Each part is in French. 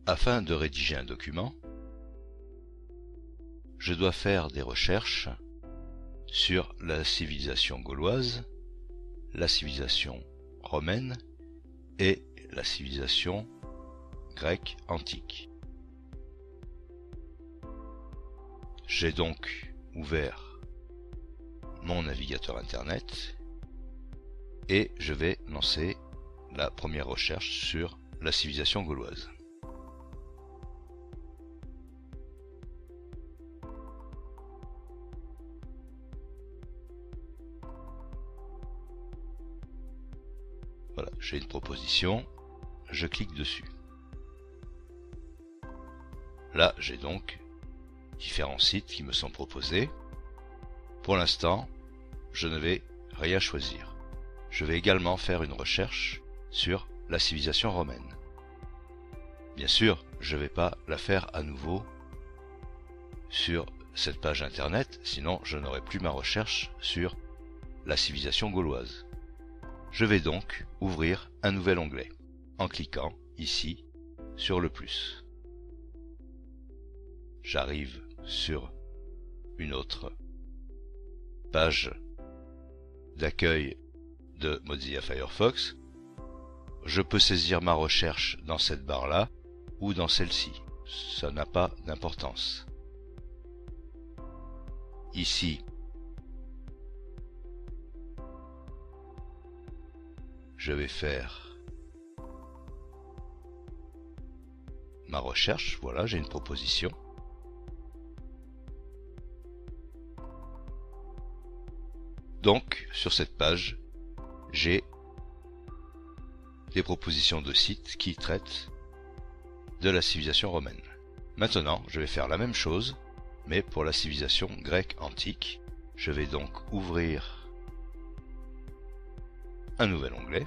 Afin de rédiger un document, je dois faire des recherches sur la civilisation gauloise, la civilisation romaine et la civilisation grecque antique. J'ai donc ouvert mon navigateur internet et je vais lancer la première recherche sur la civilisation gauloise. Voilà, j'ai une proposition, je clique dessus. Là, j'ai donc différents sites qui me sont proposés. Pour l'instant, je ne vais rien choisir. Je vais également faire une recherche sur la civilisation romaine. Bien sûr, je ne vais pas la faire à nouveau sur cette page internet, sinon je n'aurai plus ma recherche sur la civilisation gauloise. Je vais donc ouvrir un nouvel onglet en cliquant ici sur le plus. J'arrive sur une autre page d'accueil de Mozilla Firefox. Je peux saisir ma recherche dans cette barre-là ou dans celle-ci. Ça n'a pas d'importance. Ici, je vais faire ma recherche. Voilà, j'ai une proposition. Donc, sur cette page, j'ai des propositions de sites qui traitent de la civilisation romaine. Maintenant, je vais faire la même chose, mais pour la civilisation grecque antique. Je vais donc ouvrir un nouvel onglet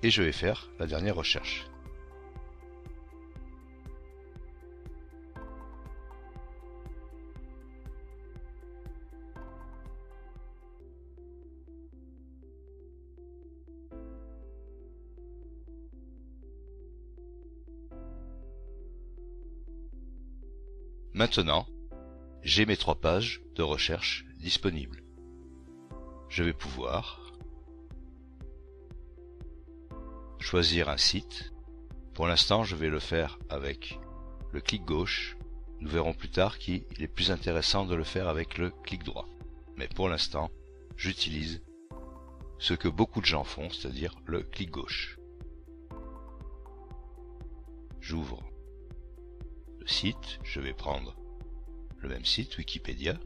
et je vais faire la dernière recherche. Maintenant, j'ai mes 3 pages de recherche disponibles. Je vais pouvoir choisir un site. Pour l'instant, je vais le faire avec le clic gauche. Nous verrons plus tard qu'il est plus intéressant de le faire avec le clic droit. Mais pour l'instant, j'utilise ce que beaucoup de gens font, c'est-à-dire le clic gauche. J'ouvre le site, je vais prendre le même site, Wikipédia,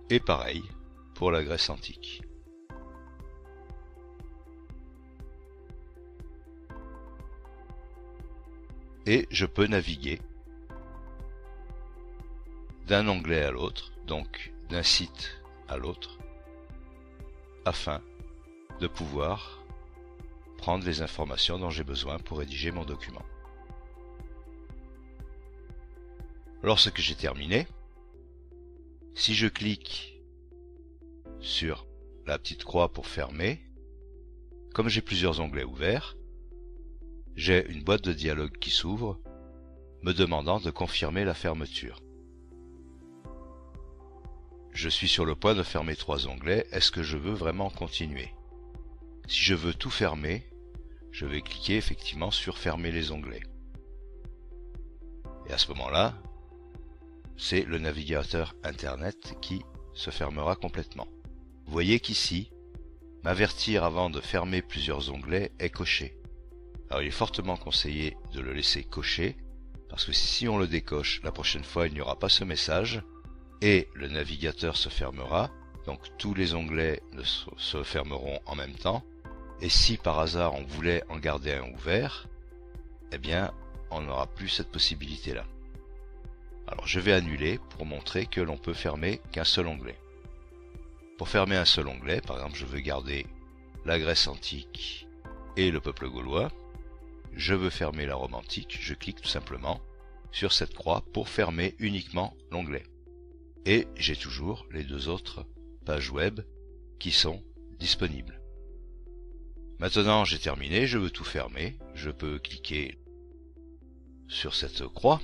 et pareil pour la Grèce antique. Et je peux naviguer d'un onglet à l'autre, donc d'un site à l'autre, afin de pouvoir prendre les informations dont j'ai besoin pour rédiger mon document. Lorsque j'ai terminé, si je clique sur la petite croix pour fermer, comme j'ai plusieurs onglets ouverts, j'ai une boîte de dialogue qui s'ouvre, me demandant de confirmer la fermeture. Je suis sur le point de fermer 3 onglets, est-ce que je veux vraiment continuer? Si je veux tout fermer, je vais cliquer effectivement sur fermer les onglets. Et à ce moment-là, c'est le navigateur internet qui se fermera complètement. Vous voyez qu'ici, m'avertir avant de fermer plusieurs onglets est coché. Alors il est fortement conseillé de le laisser coché, parce que si on le décoche, la prochaine fois il n'y aura pas ce message, et le navigateur se fermera, donc tous les onglets se fermeront en même temps, et si par hasard on voulait en garder un ouvert, eh bien on n'aura plus cette possibilité-là. Alors je vais annuler pour montrer que l'on peut fermer qu'un seul onglet. Pour fermer un seul onglet, par exemple je veux garder la Grèce antique et le peuple gaulois, je veux fermer la Rome antique, je clique tout simplement sur cette croix pour fermer uniquement l'onglet. Et j'ai toujours les 2 autres pages web qui sont disponibles. Maintenant j'ai terminé, je veux tout fermer, je peux cliquer sur cette croix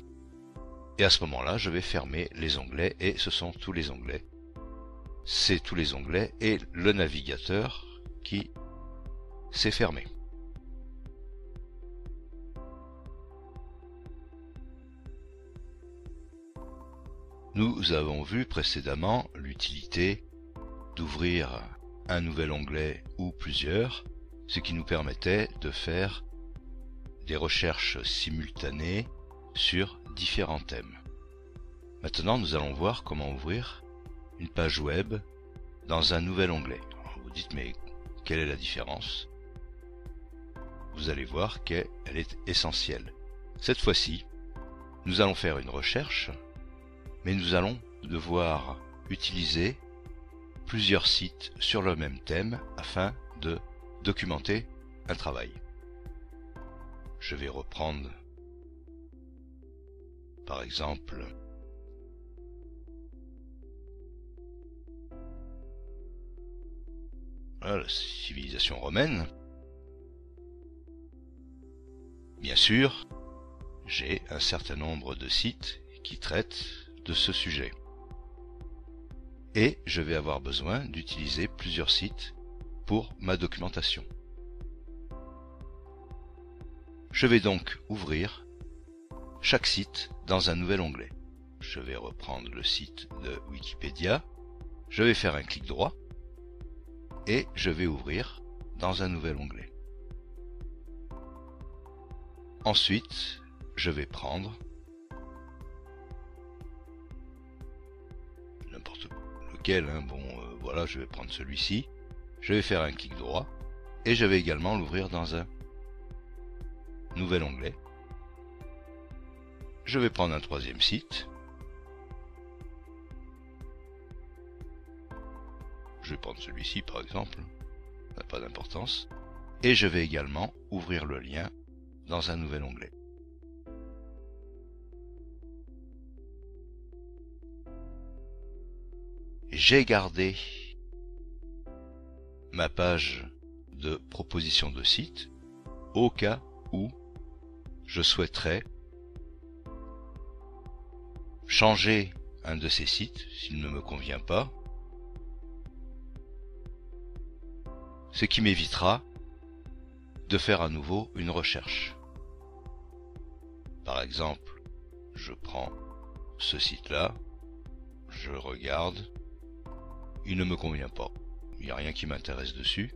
et à ce moment-là je vais fermer les onglets et ce sont tous les onglets. C'est tous les onglets et le navigateur qui s'est fermé. Nous avons vu précédemment l'utilité d'ouvrir un nouvel onglet ou plusieurs, ce qui nous permettait de faire des recherches simultanées sur différents thèmes. Maintenant, nous allons voir comment ouvrir une page web dans un nouvel onglet. Alors, vous dites, mais quelle est la différence? Vous allez voir qu'elle est essentielle. Cette fois-ci, nous allons faire une recherche, mais nous allons devoir utiliser plusieurs sites sur le même thème afin de documenter un travail. Je vais reprendre par exemple la civilisation romaine. Bien sûr, j'ai un certain nombre de sites qui traitent de ce sujet. Et je vais avoir besoin d'utiliser plusieurs sites pour ma documentation. Je vais donc ouvrir chaque site dans un nouvel onglet. Je vais reprendre le site de Wikipédia, je vais faire un clic droit et je vais ouvrir dans un nouvel onglet. Ensuite, je vais prendre n'importe lequel, voilà, je vais prendre celui-ci, je vais faire un clic droit et je vais également l'ouvrir dans un nouvel onglet. Je vais prendre un troisième site. Je vais prendre celui-ci par exemple, ça n'a pas d'importance. Et je vais également ouvrir le lien dans un nouvel onglet. J'ai gardé ma page de proposition de site au cas où je souhaiterais changer un de ces sites s'il ne me convient pas, ce qui m'évitera de faire à nouveau une recherche. Par exemple, je prends ce site-là, je regarde, il ne me convient pas, il n'y a rien qui m'intéresse dessus.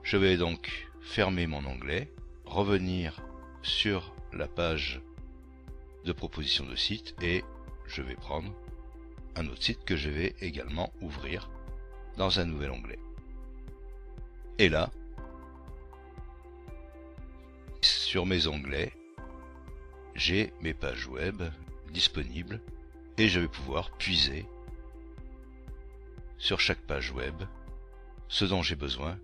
Je vais donc fermer mon onglet, revenir sur la page de proposition de site et je vais prendre un autre site que je vais également ouvrir dans un nouvel onglet. Et là, sur mes onglets, j'ai mes pages web disponibles et je vais pouvoir puiser sur chaque page web ce dont j'ai besoin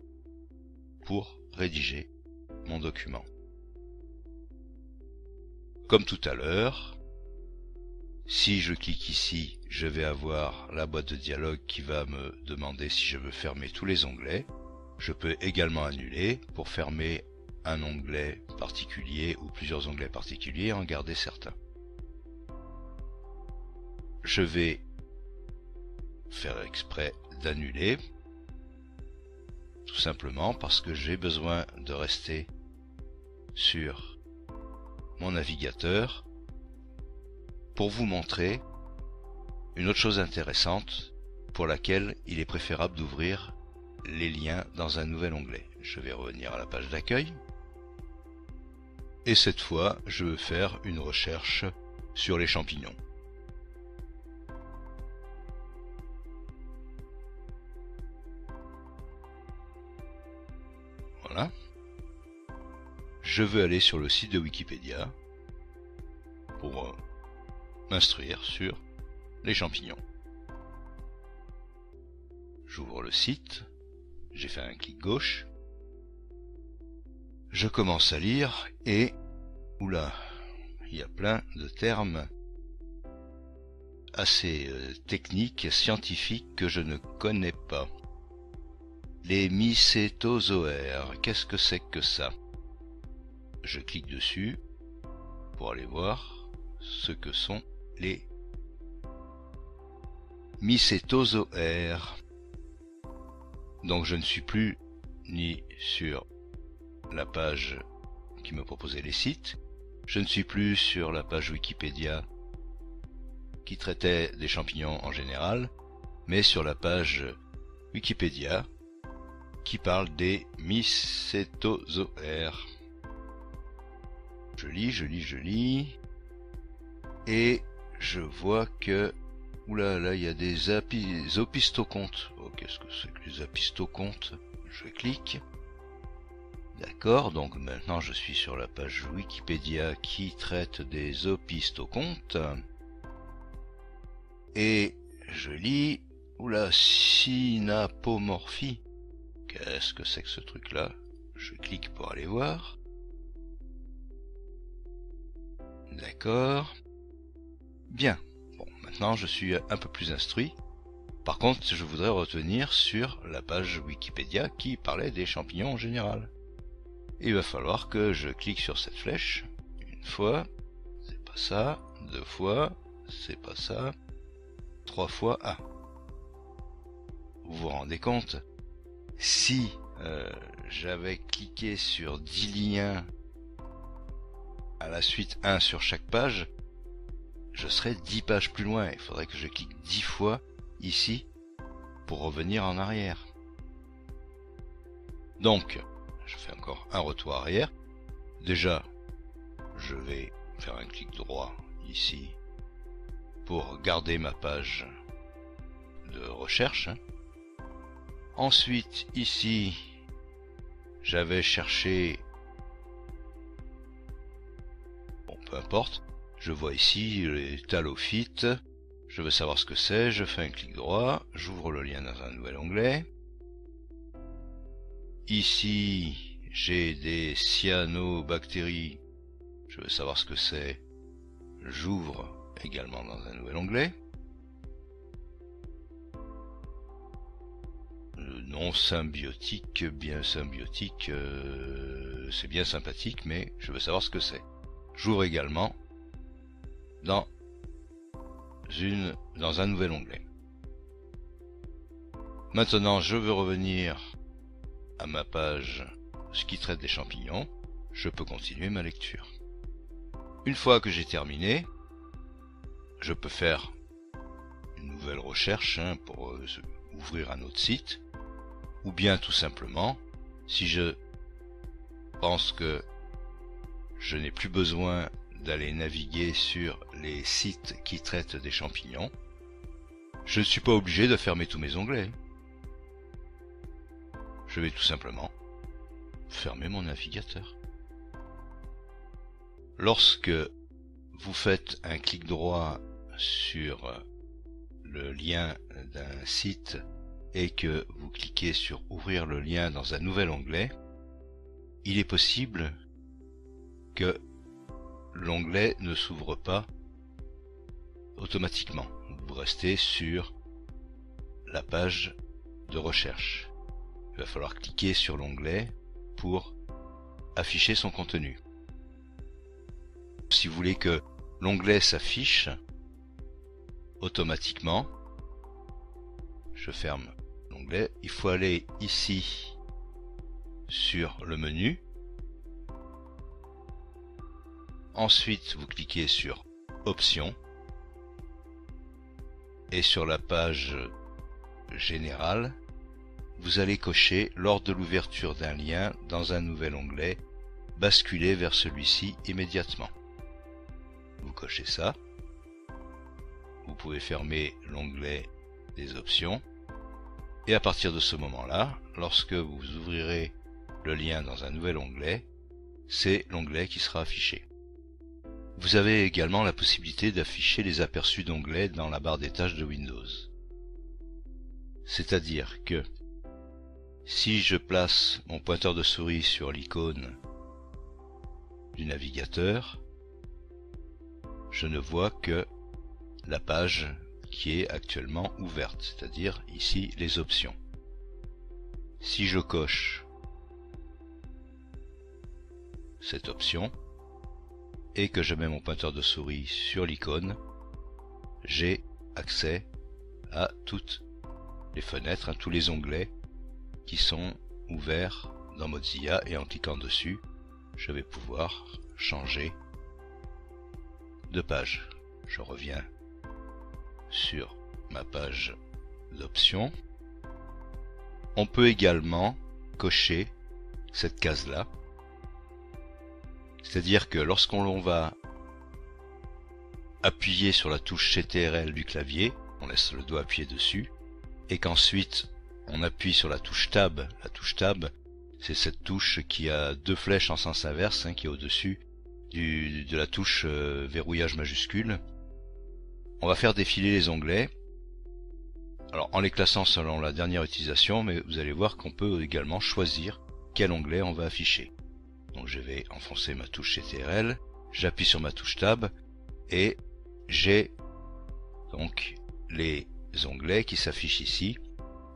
pour rédiger mon document. Comme tout à l'heure, si je clique ici, je vais avoir la boîte de dialogue qui va me demander si je veux fermer tous les onglets. Je peux également annuler pour fermer un onglet particulier ou plusieurs onglets particuliers et en garder certains. Je vais faire exprès d'annuler, tout simplement parce que j'ai besoin de rester sur mon navigateur pour vous montrer une autre chose intéressante pour laquelle il est préférable d'ouvrir les liens dans un nouvel onglet. Je vais revenir à la page d'accueil et cette fois je veux faire une recherche sur les champignons. Voilà. Je veux aller sur le site de Wikipédia pour m'instruire sur les champignons. J'ouvre le site, j'ai fait un clic gauche, je commence à lire et, oula, il y a plein de termes assez techniques et scientifiques que je ne connais pas. Les mycétozoaires, qu'est-ce que c'est que ça? Je clique dessus pour aller voir ce que sont les mycétozoaires. Donc je ne suis plus ni sur la page qui me proposait les sites, je ne suis plus sur la page Wikipédia qui traitait des champignons en général, mais sur la page Wikipédia qui parle des mycétozoaires. Je lis, et je vois que, oula, là il y a des opisthocomtes. Oh, qu'est-ce que c'est que les opisthocomtes? Je clique. D'accord, donc maintenant je suis sur la page Wikipédia qui traite des opisthocomtes. Et je lis, oula, synapomorphie. Qu'est-ce que c'est que ce truc-là? Je clique pour aller voir. D'accord. Bien. Bon, maintenant je suis un peu plus instruit. Par contre, je voudrais retenir sur la page Wikipédia qui parlait des champignons en général. Il va falloir que je clique sur cette flèche. Une fois, c'est pas ça. Deux fois, c'est pas ça. Trois fois, ah. Vous vous rendez compte? Si j'avais cliqué sur 10 liens à la suite, un sur chaque page, je serais 10 pages plus loin. Il faudrait que je clique 10 fois ici pour revenir en arrière. Donc, je fais encore un retour arrière. Déjà, je vais faire un clic droit ici pour garder ma page de recherche. Ensuite, ici, j'avais cherché, bon, peu importe, je vois ici les talophytes, je veux savoir ce que c'est, je fais un clic droit, j'ouvre le lien dans un nouvel onglet. Ici, j'ai des cyanobactéries, je veux savoir ce que c'est, j'ouvre également dans un nouvel onglet. Non symbiotique, bien symbiotique, c'est bien sympathique, mais je veux savoir ce que c'est. J'ouvre également dans un nouvel onglet. Maintenant, je veux revenir à ma page ce qui traite des champignons. Je peux continuer ma lecture. Une fois que j'ai terminé, je peux faire une nouvelle recherche pour ouvrir un autre site. Ou bien tout simplement, si je pense que je n'ai plus besoin d'aller naviguer sur les sites qui traitent des champignons, je ne suis pas obligé de fermer tous mes onglets. Je vais tout simplement fermer mon navigateur. Lorsque vous faites un clic droit sur le lien d'un site et que vous cliquez sur ouvrir le lien dans un nouvel onglet, il est possible que l'onglet ne s'ouvre pas automatiquement. Vous restez sur la page de recherche. Il va falloir cliquer sur l'onglet pour afficher son contenu. Si vous voulez que l'onglet s'affiche automatiquement, je ferme l'onglet. Il faut aller ici sur le menu. Ensuite, vous cliquez sur Options. Et sur la page générale, vous allez cocher lors de l'ouverture d'un lien dans un nouvel onglet, basculer vers celui-ci immédiatement. Vous cochez ça. Vous pouvez fermer l'onglet des options. Et à partir de ce moment-là, lorsque vous ouvrirez le lien dans un nouvel onglet, c'est l'onglet qui sera affiché. Vous avez également la possibilité d'afficher les aperçus d'onglets dans la barre des tâches de Windows. C'est-à-dire que si je place mon pointeur de souris sur l'icône du navigateur, je ne vois que la page qui est actuellement ouverte, c'est-à-dire ici les options. Si je coche cette option et que je mets mon pointeur de souris sur l'icône, j'ai accès à toutes les fenêtres, à tous les onglets qui sont ouverts dans Mozilla, et en cliquant dessus, je vais pouvoir changer de page. Je reviens sur ma page d'options. On peut également cocher cette case-là. C'est-à-dire que lorsqu'on va appuyer sur la touche CTRL du clavier, on laisse le doigt appuyé dessus, et qu'ensuite on appuie sur la touche Tab. La touche Tab, c'est cette touche qui a deux flèches en sens inverse, qui est au-dessus de la touche verrouillage majuscule. On va faire défiler les onglets, alors en les classant selon la dernière utilisation, mais vous allez voir qu'on peut également choisir quel onglet on va afficher. Donc je vais enfoncer ma touche CTRL, j'appuie sur ma touche Tab, et j'ai donc les onglets qui s'affichent ici,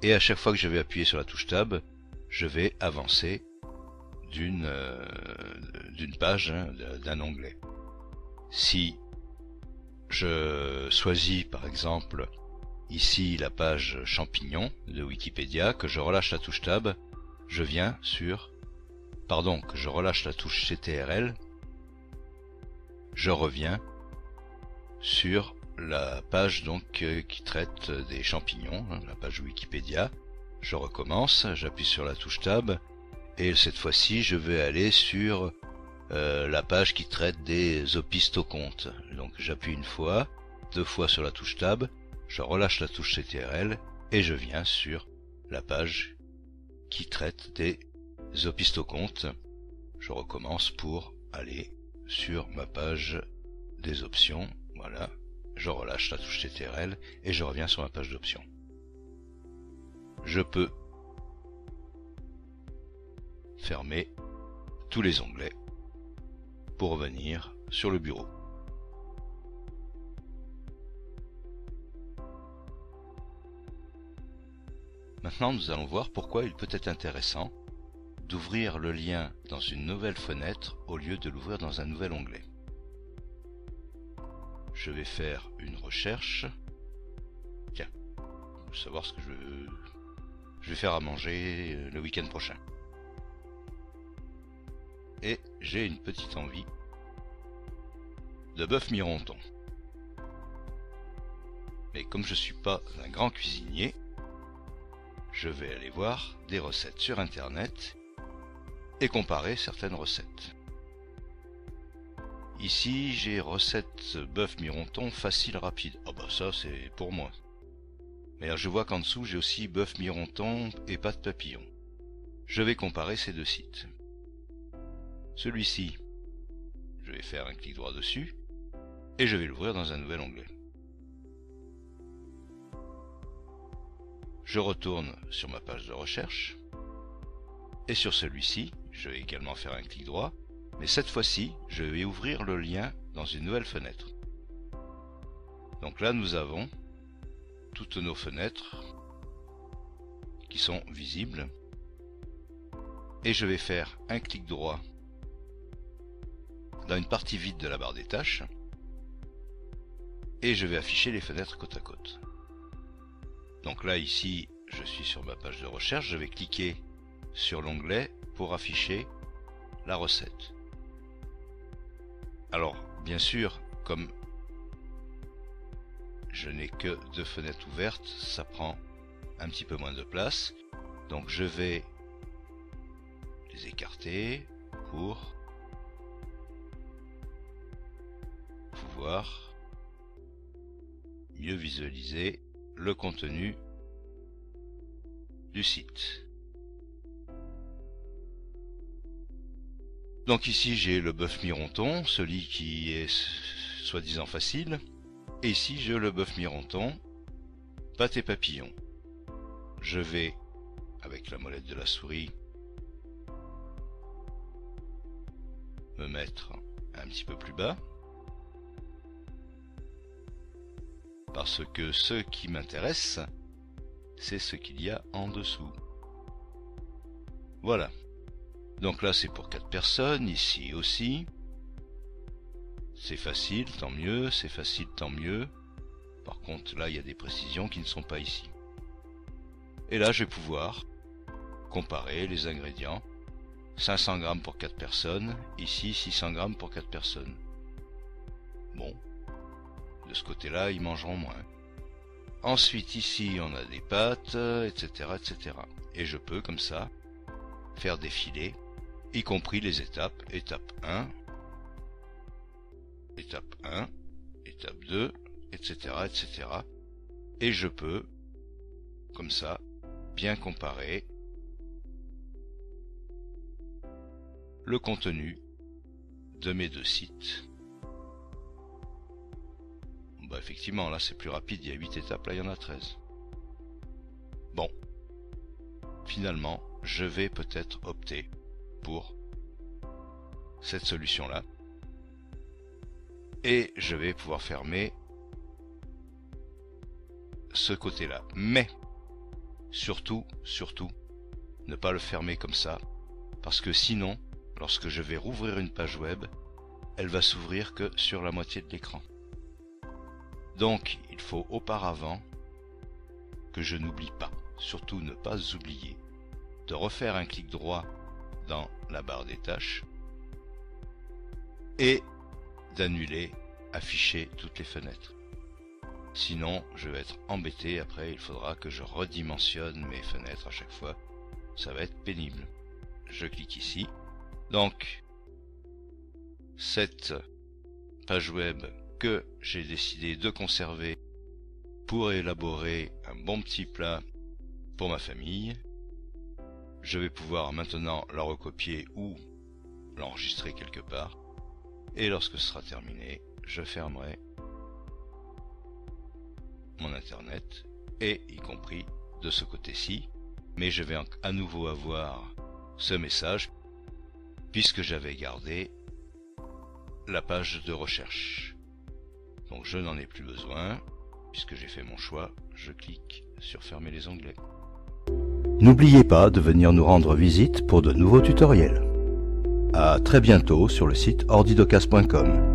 et à chaque fois que je vais appuyer sur la touche Tab, je vais avancer d'une page, d'un onglet. Si je choisis par exemple ici la page champignon de Wikipédia, que je relâche la touche Tab, je viens sur, que je relâche la touche CTRL, je reviens sur la page donc qui traite des champignons, la page Wikipédia. Je recommence, j'appuie sur la touche Tab, et cette fois-ci je vais aller sur la page qui traite des opisthocomtes. Donc j'appuie une fois, deux fois sur la touche Tab, je relâche la touche CTRL et je viens sur la page qui traite des opisthocomtes. Je recommence pour aller sur ma page des options. Voilà, je relâche la touche CTRL et je reviens sur ma page d'options. Je peux fermer tous les onglets pour revenir sur le bureau. Maintenant, nous allons voir pourquoi il peut être intéressant d'ouvrir le lien dans une nouvelle fenêtre au lieu de l'ouvrir dans un nouvel onglet. Je vais faire une recherche. Tiens, je veux savoir ce que je vais faire à manger le week-end prochain. Et j'ai une petite envie de bœuf mironton. Mais comme je suis pas un grand cuisinier, je vais aller voir des recettes sur internet et comparer certaines recettes. Ici, j'ai recette bœuf mironton facile rapide. Ah bah ça c'est pour moi. Mais alors, je vois qu'en dessous j'ai aussi bœuf mironton et pâte papillon. Je vais comparer ces deux sites. Celui-ci, je vais faire un clic droit dessus et je vais l'ouvrir dans un nouvel onglet. Je retourne sur ma page de recherche et sur celui-ci, je vais également faire un clic droit, mais cette fois-ci, je vais ouvrir le lien dans une nouvelle fenêtre. Donc là, nous avons toutes nos fenêtres qui sont visibles et je vais faire un clic droit dans une partie vide de la barre des tâches et je vais afficher les fenêtres côte à côte. Donc là, ici, je suis sur ma page de recherche, je vais cliquer sur l'onglet pour afficher la recette. Alors, bien sûr, comme je n'ai que deux fenêtres ouvertes, ça prend un petit peu moins de place. Donc je vais les écarter pour pouvoir mieux visualiser le contenu du site. Donc ici j'ai le bœuf mironton, celui qui est soi-disant facile, et ici j'ai le bœuf mironton, pâte et papillon. Je vais, avec la molette de la souris, me mettre un petit peu plus bas, parce que ce qui m'intéresse, c'est ce qu'il y a en dessous. Voilà. Donc là c'est pour 4 personnes, ici aussi. C'est facile, tant mieux, c'est facile, tant mieux. Par contre là il y a des précisions qui ne sont pas ici. Et là je vais pouvoir comparer les ingrédients. 500 g pour 4 personnes, ici 600 g pour 4 personnes. Bon, de ce côté-là, ils mangeront moins. Ensuite, ici, on a des pâtes, etc., etc. Et je peux, comme ça, faire défiler, y compris les étapes. Étape 1, étape 1, étape 2, etc., etc. Et je peux, comme ça, bien comparer le contenu de mes deux sites. Bah effectivement, là c'est plus rapide, il y a 8 étapes, là il y en a 13. Bon, finalement, je vais peut-être opter pour cette solution-là. Et je vais pouvoir fermer ce côté-là. Mais, surtout, ne pas le fermer comme ça, parce que sinon, lorsque je vais rouvrir une page web, elle va s'ouvrir que sur la moitié de l'écran. Donc, il faut auparavant que je n'oublie pas, surtout ne pas oublier, de refaire un clic droit dans la barre des tâches et d'annuler afficher toutes les fenêtres. Sinon, je vais être embêté, après il faudra que je redimensionne mes fenêtres à chaque fois. Ça va être pénible. Je clique ici. Donc, cette page web que j'ai décidé de conserver pour élaborer un bon petit plat pour ma famille. Je vais pouvoir maintenant la recopier ou l'enregistrer quelque part. Et lorsque ce sera terminé, je fermerai mon internet, et y compris de ce côté-ci. Mais je vais à nouveau avoir ce message, puisque j'avais gardé la page de recherche. Donc je n'en ai plus besoin, puisque j'ai fait mon choix, je clique sur fermer les onglets. N'oubliez pas de venir nous rendre visite pour de nouveaux tutoriels. À très bientôt sur le site ordidocast.com.